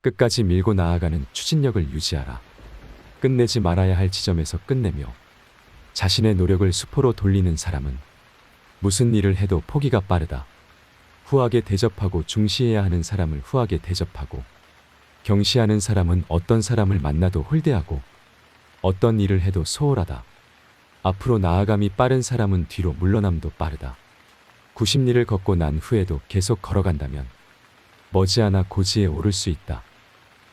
끝까지 밀고 나아가는 추진력을 유지하라. 끝내지 말아야 할 지점에서 끝내며 자신의 노력을 수포로 돌리는 사람은 무슨 일을 해도 포기가 빠르다. 후하게 대접하고 중시해야 하는 사람을 후하게 대접하고, 경시하는 사람은 어떤 사람을 만나도 홀대하고 어떤 일을 해도 소홀하다. 앞으로 나아감이 빠른 사람은 뒤로 물러남도 빠르다. 90리를 걷고 난 후에도 계속 걸어간다면 머지않아 고지에 오를 수 있다.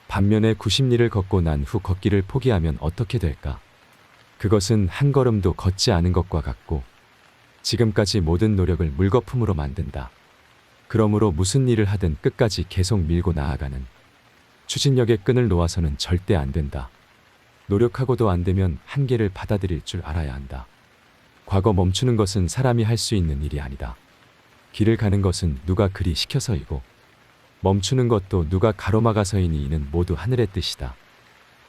반면에 90리를 걷고 난 후 걷기를 포기하면 어떻게 될까? 그것은 한 걸음도 걷지 않은 것과 같고 지금까지 모든 노력을 물거품으로 만든다. 그러므로 무슨 일을 하든 끝까지 계속 밀고 나아가는 추진력의 끈을 놓아서는 절대 안 된다. 노력하고도 안 되면 한계를 받아들일 줄 알아야 한다. 과거 멈추는 것은 사람이 할 수 있는 일이 아니다. 길을 가는 것은 누가 그리 시켜서이고 멈추는 것도 누가 가로막아서이니 이는 모두 하늘의 뜻이다.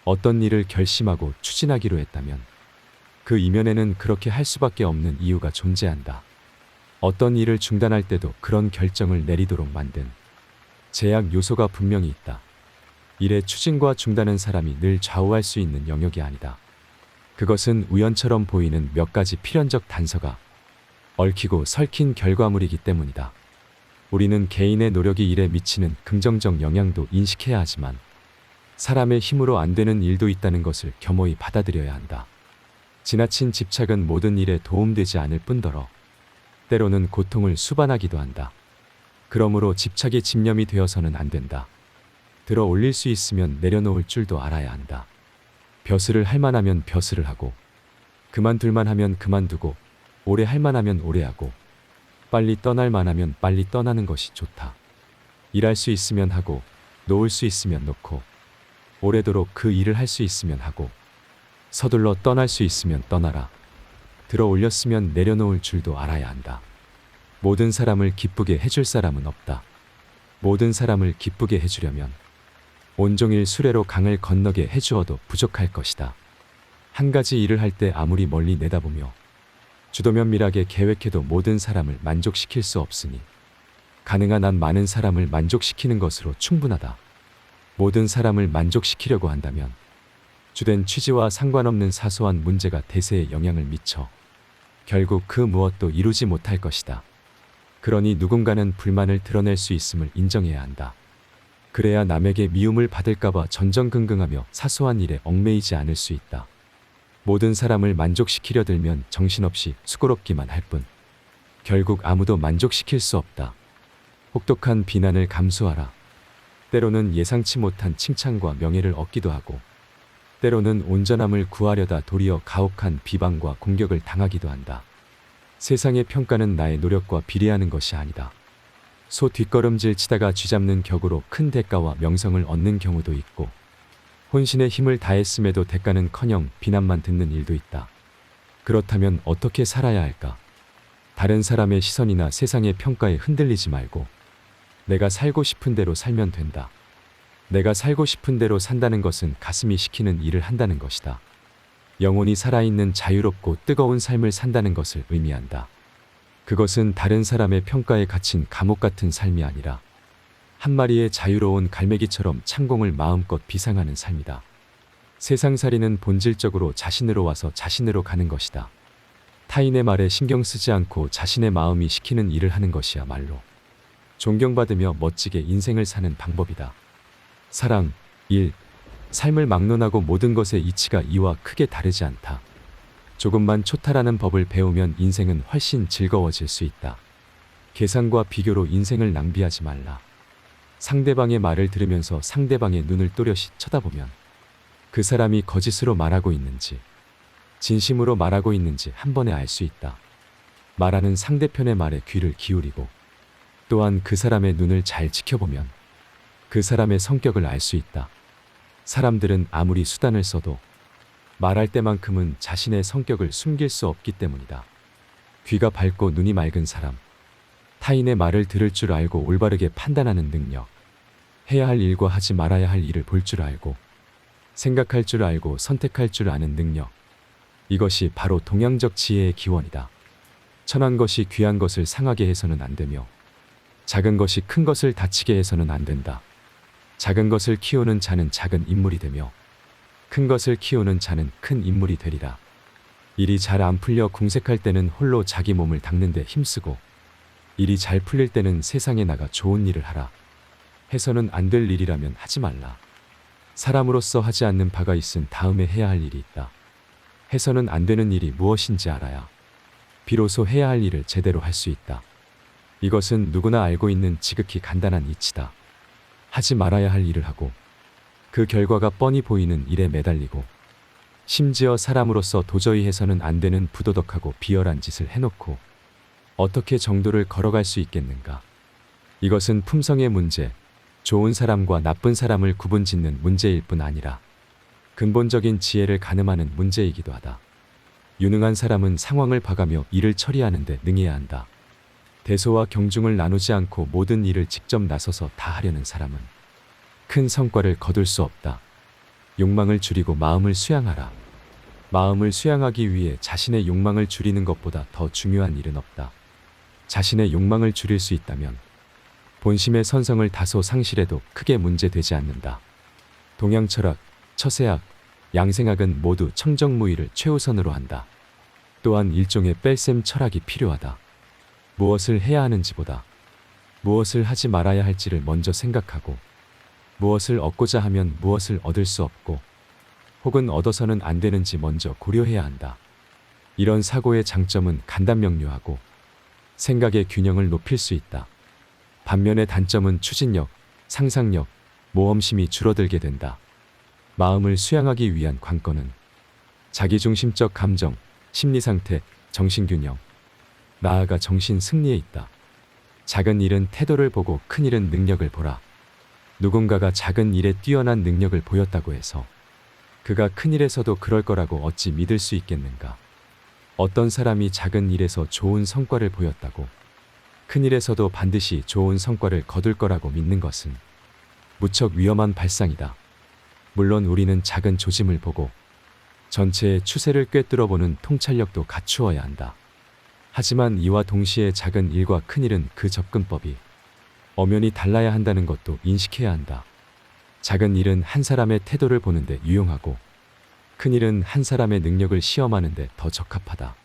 어떤 일을 결심하고 추진하기로 했다면 그 이면에는 그렇게 할 수밖에 없는 이유가 존재한다. 어떤 일을 중단할 때도 그런 결정을 내리도록 만든 제약 요소가 분명히 있다. 일의 추진과 중단은 사람이 늘 좌우할 수 있는 영역이 아니다. 그것은 우연처럼 보이는 몇 가지 필연적 단서가 얽히고 설킨 결과물이기 때문이다. 우리는 개인의 노력이 일에 미치는 긍정적 영향도 인식해야 하지만 사람의 힘으로 안 되는 일도 있다는 것을 겸허히 받아들여야 한다. 지나친 집착은 모든 일에 도움되지 않을 뿐더러 때로는 고통을 수반하기도 한다. 그러므로 집착이 집념이 되어서는 안 된다. 들어 올릴 수 있으면 내려놓을 줄도 알아야 한다. 벼슬을 할 만하면 벼슬을 하고 그만둘만 하면 그만두고 오래 할 만하면 오래 하고 빨리 떠날 만하면 빨리 떠나는 것이 좋다. 일할 수 있으면 하고 놓을 수 있으면 놓고 오래도록 그 일을 할 수 있으면 하고 서둘러 떠날 수 있으면 떠나라. 들어 올렸으면 내려놓을 줄도 알아야 한다. 모든 사람을 기쁘게 해줄 사람은 없다. 모든 사람을 기쁘게 해주려면 온종일 수레로 강을 건너게 해주어도 부족할 것이다. 한 가지 일을 할 때 아무리 멀리 내다보며 주도면밀하게 계획해도 모든 사람을 만족시킬 수 없으니 가능한 한 많은 사람을 만족시키는 것으로 충분하다. 모든 사람을 만족시키려고 한다면 주된 취지와 상관없는 사소한 문제가 대세에 영향을 미쳐 결국 그 무엇도 이루지 못할 것이다. 그러니 누군가는 불만을 드러낼 수 있음을 인정해야 한다. 그래야 남에게 미움을 받을까봐 전전긍긍하며 사소한 일에 얽매이지 않을 수 있다. 모든 사람을 만족시키려 들면 정신없이 수고롭기만 할 뿐 결국 아무도 만족시킬 수 없다. 혹독한 비난을 감수하라. 때로는 예상치 못한 칭찬과 명예를 얻기도 하고 때로는 온전함을 구하려다 도리어 가혹한 비방과 공격을 당하기도 한다. 세상의 평가는 나의 노력과 비례하는 것이 아니다. 소 뒷걸음질 치다가 쥐잡는 격으로 큰 대가와 명성을 얻는 경우도 있고 혼신의 힘을 다했음에도 대가는커녕 비난만 듣는 일도 있다. 그렇다면 어떻게 살아야 할까? 다른 사람의 시선이나 세상의 평가에 흔들리지 말고 내가 살고 싶은 대로 살면 된다. 내가 살고 싶은 대로 산다는 것은 가슴이 시키는 일을 한다는 것이다. 영혼이 살아있는 자유롭고 뜨거운 삶을 산다는 것을 의미한다. 그것은 다른 사람의 평가에 갇힌 감옥 같은 삶이 아니라 한 마리의 자유로운 갈매기처럼 창공을 마음껏 비상하는 삶이다. 세상살이는 본질적으로 자신으로 와서 자신으로 가는 것이다. 타인의 말에 신경 쓰지 않고 자신의 마음이 시키는 일을 하는 것이야말로 존경받으며 멋지게 인생을 사는 방법이다. 사랑, 일, 삶을 막론하고 모든 것의 이치가 이와 크게 다르지 않다. 조금만 초탈하는 법을 배우면 인생은 훨씬 즐거워질 수 있다. 계산과 비교로 인생을 낭비하지 말라. 상대방의 말을 들으면서 상대방의 눈을 또렷이 쳐다보면 그 사람이 거짓으로 말하고 있는지 진심으로 말하고 있는지 한 번에 알 수 있다. 말하는 상대편의 말에 귀를 기울이고 또한 그 사람의 눈을 잘 지켜보면 그 사람의 성격을 알 수 있다. 사람들은 아무리 수단을 써도 말할 때만큼은 자신의 성격을 숨길 수 없기 때문이다. 귀가 밝고 눈이 맑은 사람, 타인의 말을 들을 줄 알고 올바르게 판단하는 능력, 해야 할 일과 하지 말아야 할 일을 볼 줄 알고 생각할 줄 알고 선택할 줄 아는 능력, 이것이 바로 동양적 지혜의 기원이다. 천한 것이 귀한 것을 상하게 해서는 안 되며 작은 것이 큰 것을 다치게 해서는 안 된다. 작은 것을 키우는 자는 작은 인물이 되며 큰 것을 키우는 자는 큰 인물이 되리라. 일이 잘 안 풀려 궁색할 때는 홀로 자기 몸을 닦는 데 힘쓰고 일이 잘 풀릴 때는 세상에 나가 좋은 일을 하라. 해서는 안 될 일이라면 하지 말라. 사람으로서 하지 않는 바가 있은 다음에 해야 할 일이 있다. 해서는 안 되는 일이 무엇인지 알아야 비로소 해야 할 일을 제대로 할 수 있다. 이것은 누구나 알고 있는 지극히 간단한 이치다. 하지 말아야 할 일을 하고 그 결과가 뻔히 보이는 일에 매달리고 심지어 사람으로서 도저히 해서는 안 되는 부도덕하고 비열한 짓을 해놓고 어떻게 정도를 걸어갈 수 있겠는가. 이것은 품성의 문제, 좋은 사람과 나쁜 사람을 구분짓는 문제일 뿐 아니라 근본적인 지혜를 가늠하는 문제이기도 하다. 유능한 사람은 상황을 봐가며 일을 처리하는 데 능해야 한다. 대소와 경중을 나누지 않고 모든 일을 직접 나서서 다 하려는 사람은 큰 성과를 거둘 수 없다. 욕망을 줄이고 마음을 수양하라. 마음을 수양하기 위해 자신의 욕망을 줄이는 것보다 더 중요한 일은 없다. 자신의 욕망을 줄일 수 있다면 본심의 선성을 다소 상실해도 크게 문제되지 않는다. 동양 철학, 처세학, 양생학은 모두 청정무의를 최우선으로 한다. 또한 일종의 뺄셈 철학이 필요하다. 무엇을 해야 하는지보다 무엇을 하지 말아야 할지를 먼저 생각하고 무엇을 얻고자 하면 무엇을 얻을 수 없고 혹은 얻어서는 안 되는지 먼저 고려해야 한다. 이런 사고의 장점은 간단명료하고 생각의 균형을 높일 수 있다. 반면에 단점은 추진력, 상상력, 모험심이 줄어들게 된다. 마음을 수양하기 위한 관건은 자기중심적 감정, 심리상태, 정신균형, 나아가 정신 승리에 있다. 작은 일은 태도를 보고 큰 일은 능력을 보라. 누군가가 작은 일에 뛰어난 능력을 보였다고 해서 그가 큰 일에서도 그럴 거라고 어찌 믿을 수 있겠는가. 어떤 사람이 작은 일에서 좋은 성과를 보였다고 큰 일에서도 반드시 좋은 성과를 거둘 거라고 믿는 것은 무척 위험한 발상이다. 물론 우리는 작은 조짐을 보고 전체의 추세를 꿰뚫어보는 통찰력도 갖추어야 한다. 하지만 이와 동시에 작은 일과 큰 일은 그 접근법이 엄연히 달라야 한다는 것도 인식해야 한다. 작은 일은 한 사람의 태도를 보는데 유용하고 큰 일은 한 사람의 능력을 시험하는데 더 적합하다.